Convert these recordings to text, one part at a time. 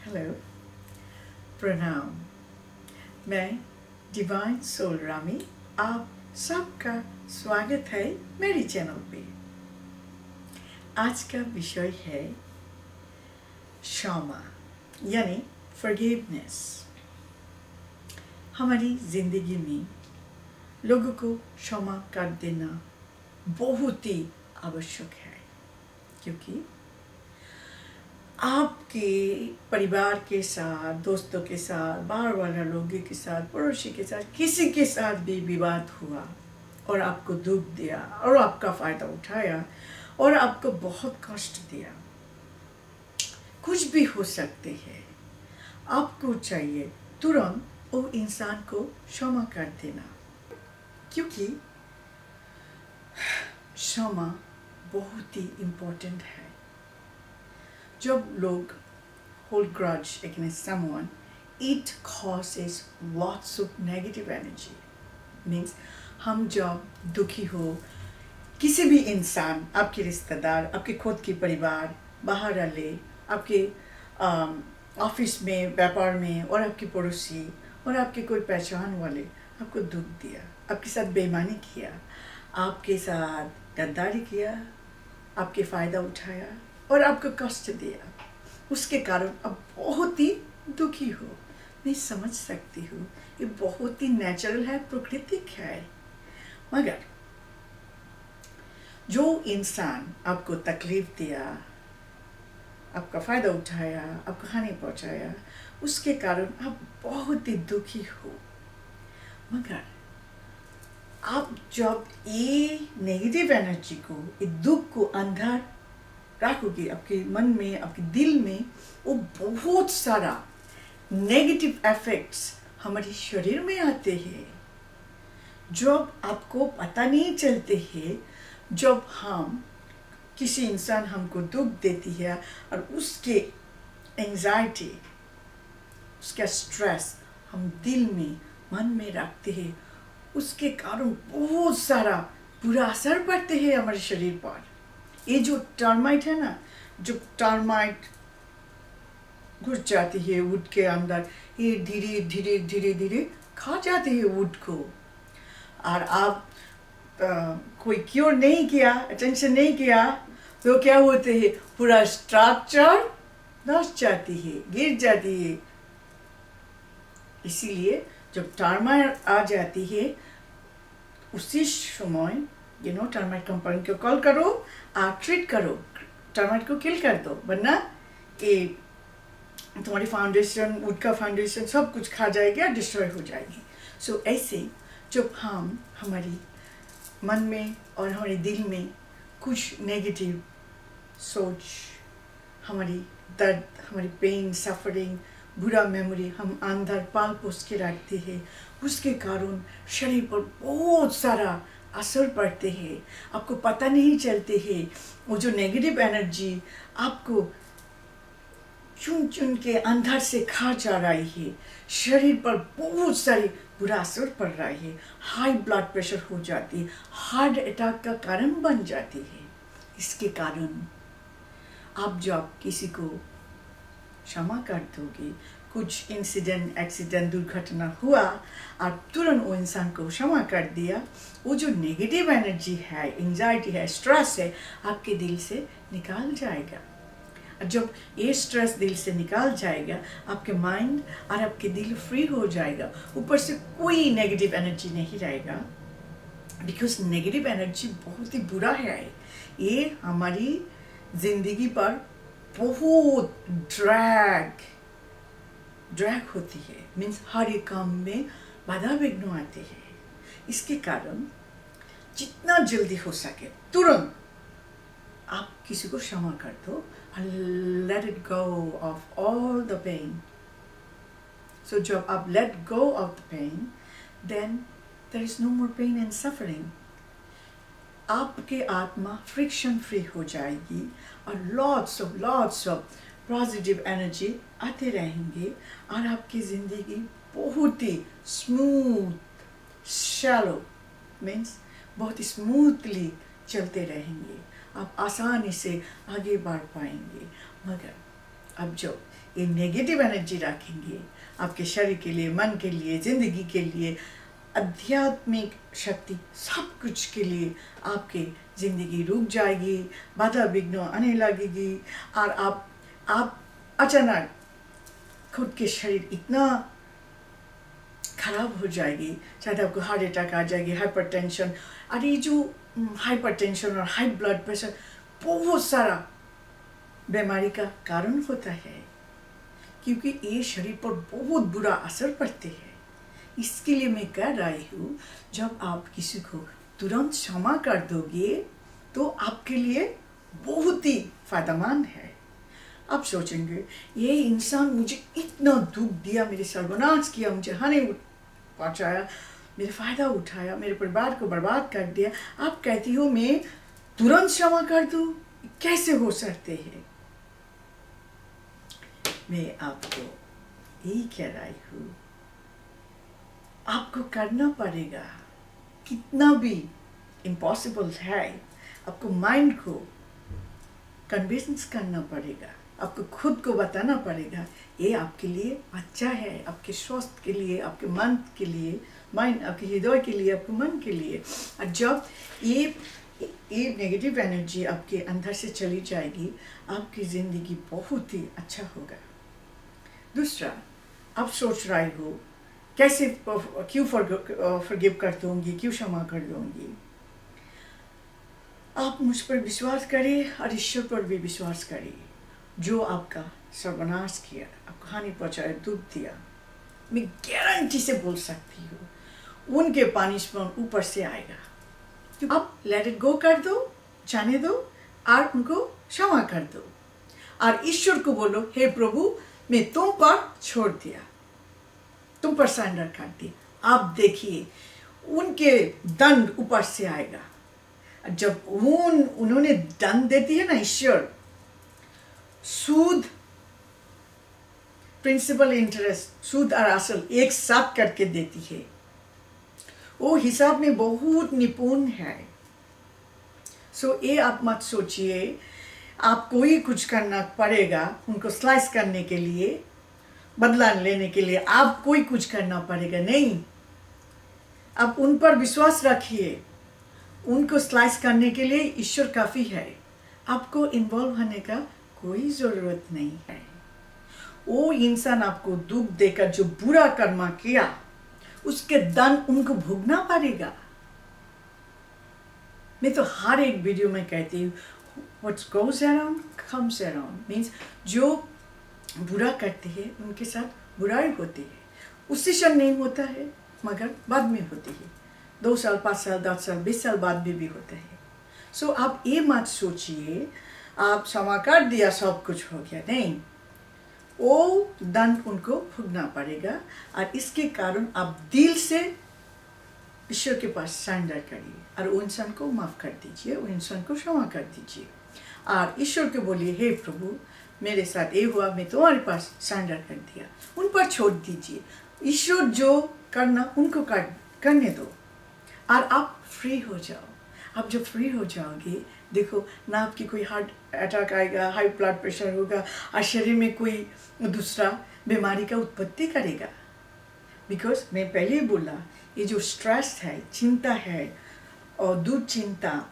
Hello, प्रणाम। मैं divine soul Rami, आप सबका स्वागत है मेरी चैनल पे। आज का विषय है क्षमा यानी फॉरगिवनेस। हमारी जिंदगी में लोगों को क्षमा कर देना बहुत ही आवश्यक है, क्योंकि आपके परिवार के साथ, दोस्तों के साथ, बाहर वाले लोगों के साथ, पड़ोसी के साथ, किसी के साथ भी विवाद हुआ और आपको दुख दिया और आपका फ़ायदा उठाया और आपको बहुत कष्ट दिया, कुछ भी हो सकते हैं। आपको चाहिए तुरंत वो इंसान को क्षमा कर देना, क्योंकि क्षमा बहुत ही इम्पोर्टेंट है। जब लोग hold grudge against someone, it causes lots of negative energy. Means हम जब दुखी हो, किसी भी इंसान, आपके रिश्तेदार, आपके खुद के परिवार, बाहर वाले, आपके ऑफिस में, व्यापार में, और आपके पड़ोसी और आपके कोई पहचान वाले आपको दुख दिया, आपके साथ बेईमानी किया, आपके साथ गद्दारी किया, आपके फ़ायदा उठाया और आपको कष्ट दिया, उसके कारण आप बहुत ही दुखी हो। मैं समझ सकती हूँ, ये बहुत ही नेचुरल है, प्राकृतिक है। मगर जो इंसान आपको तकलीफ दिया, आपका फ़ायदा उठाया, आपको हानि पहुँचाया, उसके कारण आप बहुत ही दुखी हो। मगर आप जब ये नेगेटिव एनर्जी को, ये दुख को अंदर रखोगे, आपके मन में, आपके दिल में, वो बहुत सारा नेगेटिव इफेक्ट्स हमारे शरीर में आते हैं, जब आपको पता नहीं चलते हैं। जब हम किसी इंसान हमको दुख देती है और उसके एंजाइटी, उसका स्ट्रेस हम दिल में, मन में रखते हैं, उसके कारण बहुत सारा बुरा असर पड़ते हैं हमारे शरीर पर। ये जो टर्माइट है ना, जो टर्माइट घुस जाती है वुड के अंदर, ये धीरे धीरे धीरे धीरे खा जाती है वुड को। और आप कोई क्योर नहीं किया, अटेंशन नहीं किया, तो क्या होते हैं, पूरा स्ट्रक्चर धस जाती है, गिर जाती है। इसीलिए जब टर्माइट आ जाती है, उसी समय टर्माइट कंपाउंड को कॉल करो और ट्रीट करो, टर्माइट को किल कर दो, वरना ये तुम्हारी फाउंडेशन, वुड का फाउंडेशन सब कुछ खा जाएगी और डिस्ट्रॉय हो जाएगी। सो ऐसे जब हम हमारी मन में और हमारे दिल में कुछ नेगेटिव सोच, हमारी दर्द, हमारी पेन, सफरिंग, बुरा मेमोरी हम अंदर पाल पोस के रखते हैं, उसके कारण शरीर पर बहुत सारा असर पड़ते हैं। आपको पता नहीं चलते हैं, वो जो नेगेटिव एनर्जी आपको चुन चुन के अंदर से खा जा रही है, शरीर पर बहुत सारी बुरा असर पड़ रहा है, हाई ब्लड प्रेशर हो जाती है, हार्ट अटैक का कारण बन जाती है। इसके कारण आप जब किसी को क्षमा कर दोगे, कुछ इंसिडेंट, एक्सीडेंट, दुर्घटना हुआ, आप तुरंत वो इंसान को क्षमा कर दिया, वो जो नेगेटिव एनर्जी है, एंजाइटी है, स्ट्रेस है, आपके दिल से निकाल जाएगा। जब ये स्ट्रेस दिल से निकाल जाएगा, आपके माइंड और आपके दिल फ्री हो जाएगा, ऊपर से कोई नेगेटिव एनर्जी नहीं रहेगा। बिकॉज नेगेटिव एनर्जी बहुत ही बुरा है, ये हमारी जिंदगी पर बहुत ड्रैग होती है। मीन्स हर एक काम में बाधा विघ्न आते हैं। इसके कारण जितना जल्दी हो सके तुरंत आप किसी को क्षमा कर दो, let it go of all the pain. So जब आप let go of the pain, then there is no more pain and suffering. आपके आत्मा फ्रिक्शन फ्री हो जाएगी और lots of पॉजिटिव एनर्जी आते रहेंगे और आपकी ज़िंदगी बहुत ही स्मूथ, शैलो, मीन्स बहुत ही स्मूथली चलते रहेंगे। आप आसानी से आगे बढ़ पाएंगे। मगर अब जो ये नेगेटिव एनर्जी रखेंगे आपके शरीर के लिए, मन के लिए, जिंदगी के लिए, आध्यात्मिक शक्ति, सब कुछ के लिए आपके जिंदगी रुक जाएगी, बाधा विघ्न आने लगेगी और आप अचानक खुद के शरीर इतना खराब हो जाएगी, शायद आपको हार्ट अटैक आ जाएगी, हाइपरटेंशन। और ये जो हाइपरटेंशन और हाई ब्लड प्रेशर बहुत सारा बीमारी का कारण होता है, क्योंकि ये शरीर पर बहुत बुरा असर पड़ते हैं। इसके लिए मैं कह रही हूँ, जब आप किसी को तुरंत क्षमा कर दोगे तो आपके लिए बहुत ही फायदेमंद है। आप सोचेंगे ये इंसान मुझे इतना दुख दिया, मेरे सर्वनाश किया, मुझे हानि पहुँचाया, मेरे फ़ायदा उठाया, मेरे परिवार को बर्बाद कर दिया, आप कहती हो मैं तुरंत क्षमा कर दूँ, कैसे हो सकते हैं? मैं आपको यही कह रही हूँ, आपको करना पड़ेगा। कितना भी इम्पॉसिबल है, आपको माइंड को कन्विंस करना पड़ेगा, आपको खुद को बताना पड़ेगा ये आपके लिए अच्छा है, आपके स्वास्थ्य के लिए, आपके मन के लिए, माइंड, आपके हृदय के लिए, आपके मन के लिए। और जब ये नेगेटिव एनर्जी आपके अंदर से चली जाएगी, आपकी ज़िंदगी बहुत ही अच्छा होगा। दूसरा, आप सोच रहे हो कैसे, क्यों फॉरगिव कर दूँगी, क्यों क्षमा कर दूँगी? आप मुझ पर विश्वास करिए और ईश्वर पर भी विश्वास करिए। जो आपका सर्वनाश किया, आपको हानि पहुँचाया, दुख दिया, मैं गारंटी से बोल सकती हूँ उनके पनिशमेंट ऊपर से आएगा। आप लेट इट गो कर दो, जाने दो और उनको क्षमा कर दो और ईश्वर को बोलो, हे प्रभु मैं तुम पर छोड़ दिया, तुम पर सरेंडर कर दिया। आप देखिए उनके दंड ऊपर से आएगा। जब उन्होंने दंड देती है ना ईश्वर, सूद, प्रिंसिपल, इंटरेस्ट, सूद और असल एक साथ करके देती है। वो हिसाब में बहुत निपुण है। सो ये आप मत सोचिए आपको ही कुछ करना पड़ेगा उनको स्लाइस करने के लिए, बदला लेने के लिए आपको ही कुछ करना पड़ेगा। नहीं, आप उन पर विश्वास रखिए। उनको स्लाइस करने के लिए ईश्वर काफ़ी है, आपको इन्वॉल्व होने का कोई ज़रूरत नहीं है। वो इंसान आपको दुख देकर जो बुरा कर्म किया, उसके दंड उनको भोगना पड़ेगा। मैं तो हर एक वीडियो में कहती हूँ, what goes around comes around, means जो बुरा करते हैं उनके साथ बुराई होती है। उसी क्षण नहीं होता है मगर बाद में होती है, 2 साल, 5 साल, 10 साल, 20 साल बाद भी होता है। सो आप ये मत सोचिए आप क्षमा कर दिया सब कुछ हो गया, नहीं, वो दंड उनको भुगतना पड़ेगा। और इसके कारण आप दिल से ईश्वर के पास सरेंडर करिए और उन इंसान को माफ़ कर दीजिए, उन इंसान को क्षमा कर दीजिए और ईश्वर को बोलिए, हे प्रभु मेरे साथ ये हुआ, मैं तुम्हारे पास सरेंडर कर दिया, उन पर छोड़ दीजिए। ईश्वर जो करना उनको करने दो और आप फ्री हो जाओ। आप जब फ्री हो जाओगे, देखो ना आपकी कोई हार्ट अटैक आएगा, हाई ब्लड प्रेशर होगा और शरीर में कोई दूसरा बीमारी का उत्पत्ति करेगा। बिकॉज मैं पहले ही बोला, ये जो स्ट्रेस है, चिंता है और दुश्चिंता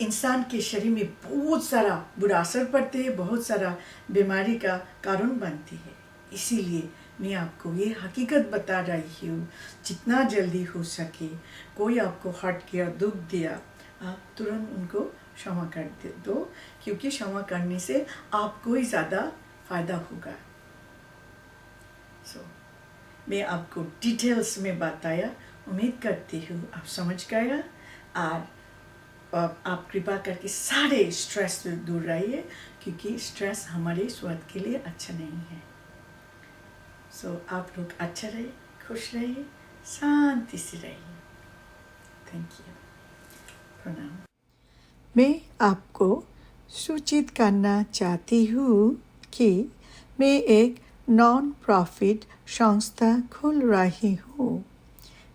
इंसान के शरीर में बहुत सारा बुरा असर पड़ते हैं, बहुत सारा बीमारी का कारण बनती है। इसीलिए मैं आपको ये हकीकत बता रही हूँ, जितना जल्दी हो सके कोई आपको हर्ट किया, दुख दिया, आप तुरंत उनको क्षमा कर दो, क्योंकि क्षमा करने से आपको ही ज़्यादा फ़ायदा होगा। मैं आपको डिटेल्स में बताया, उम्मीद करती हूँ आप समझ गया और आप कृपा करके सारे स्ट्रेस से दूर रहिए, क्योंकि स्ट्रेस हमारे स्वास्थ्य के लिए अच्छा नहीं है। आप लोग अच्छा रहिए, खुश रहिए, शांति से रहिए। थैंक यू, प्रणाम। मैं आपको सूचित करना चाहती हूँ कि मैं एक नॉन प्रॉफिट संस्था खोल रही हूँ,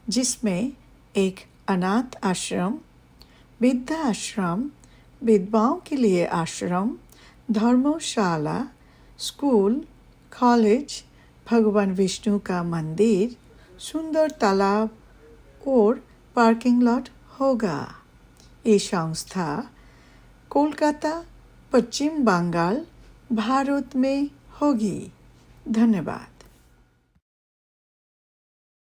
जिसमें एक अनाथ आश्रम, वृद्धाश्रम, विधवाओं के लिए आश्रम, धर्मशाला, स्कूल, कॉलेज, भगवान विष्णु का मंदिर, सुंदर तालाब और पार्किंग लॉट होगा। ये संस्था कोलकाता, पश्चिम बंगाल, भारत में होगी। धन्यवाद।